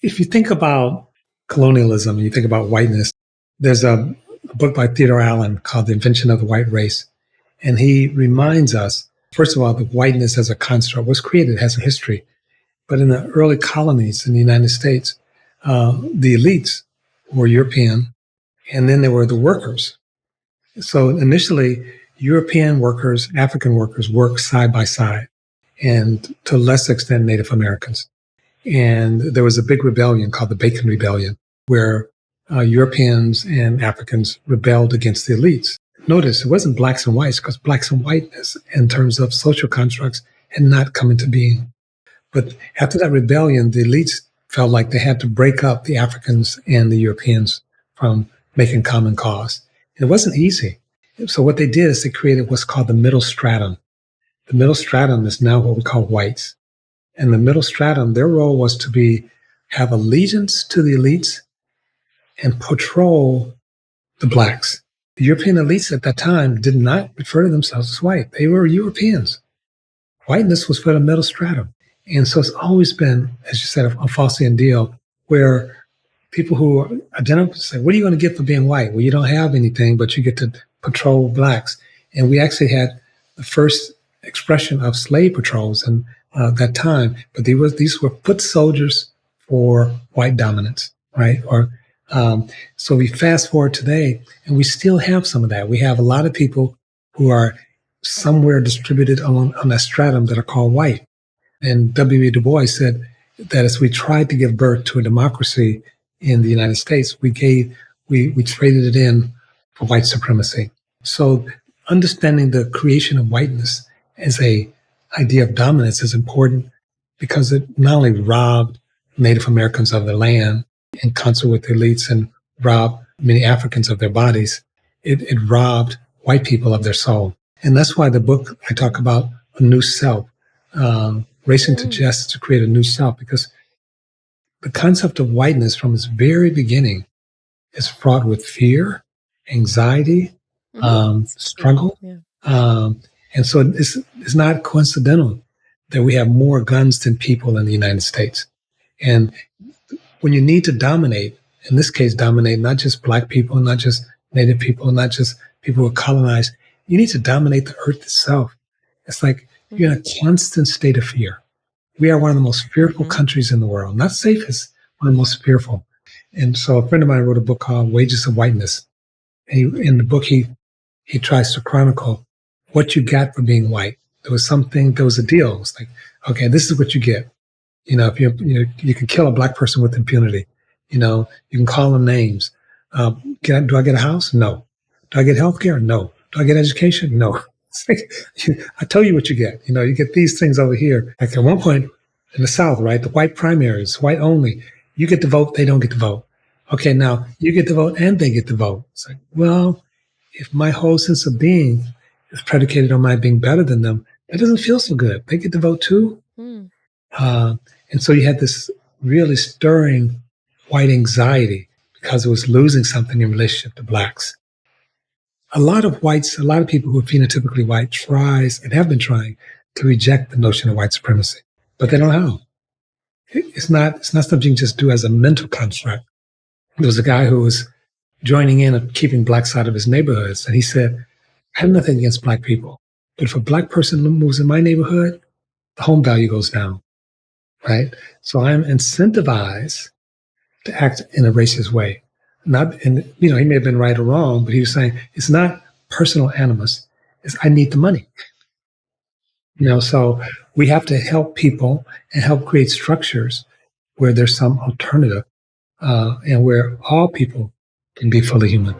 If you think about colonialism, you think about whiteness, there's a book by Theodore Allen called The Invention of the White Race. And he reminds us, first of all, that whiteness as a construct was created, has a history. But in the early colonies in the United States, the elites were European, and then there were the workers. So initially, European workers, African workers worked side by side, and to a less extent, Native Americans. And there was a big rebellion called the Bacon Rebellion, where Europeans and Africans rebelled against the elites. Notice it wasn't blacks and whites, because blacks and whiteness, in terms of social constructs, had not come into being. But after that rebellion, the elites felt like they had to break up the Africans and the Europeans from making common cause. And it wasn't easy. So what they did is they created what's called the middle stratum. The middle stratum is now what we call whites. And the middle stratum, their role was to have allegiance to the elites and patrol the blacks. The European elites at that time did not refer to themselves as white. They were Europeans. Whiteness was for the middle stratum. And so it's always been, as you said, a Faustian deal where people who identify say, what are you going to get for being white? Well, you don't have anything, but you get to patrol blacks. And we actually had the first expression of slave patrols in that time, but these were foot soldiers for white dominance, right? So we fast forward today, and we still have some of that. We have a lot of people who are somewhere distributed on that stratum that are called white. And W.E. Du Bois said that as we tried to give birth to a democracy in the United States, we traded it in for white supremacy. So understanding the creation of whiteness as a idea of dominance is important because it not only robbed Native Americans of their land in concert with the elites and robbed many Africans of their bodies, it robbed white people of their soul. And that's why the book, I talk about a new self, racing to justice to create a new self, because the concept of whiteness from its very beginning is fraught with fear, anxiety, struggle. Yeah. And so it's not coincidental that we have more guns than people in the United States. And when you need to dominate, in this case, dominate not just Black people, not just Native people, not just people who are colonized, you need to dominate the earth itself. It's like you're in a constant state of fear. We are one of the most fearful countries in the world. Not safest, one of the most fearful. And so a friend of mine wrote a book called Wages of Whiteness. In the book, he tries to chronicle what you got for being white. There was a deal. It was like, okay, this is what you get. If you can kill a Black person with impunity. You can call them names. Do I get a house? No. Do I get health care? No. Do I get education? No. It's like, I tell you what you get. You get these things over here. Like at one point in the South, right, the white primaries, white only. You get to vote, they don't get to vote. Okay, now you get to vote and they get to vote. It's like, well, if my whole sense of being is predicated on my being better than them, that doesn't feel so good. They get to vote too. And so you had this really stirring white anxiety because it was losing something in relationship to Blacks. A lot of people who are phenotypically white tries and have been trying to reject the notion of white supremacy, but they don't know how. It's not something you can just do as a mental construct. There was a guy who was joining in and keeping Blacks out of his neighborhoods, and he said, I have nothing against Black people, but if a Black person moves in my neighborhood, the home value goes down, right? So I'm incentivized to act in a racist way. He may have been right or wrong, but he was saying it's not personal animus. It's I need the money. So we have to help people and help create structures where there's some alternative and where all people can be fully human.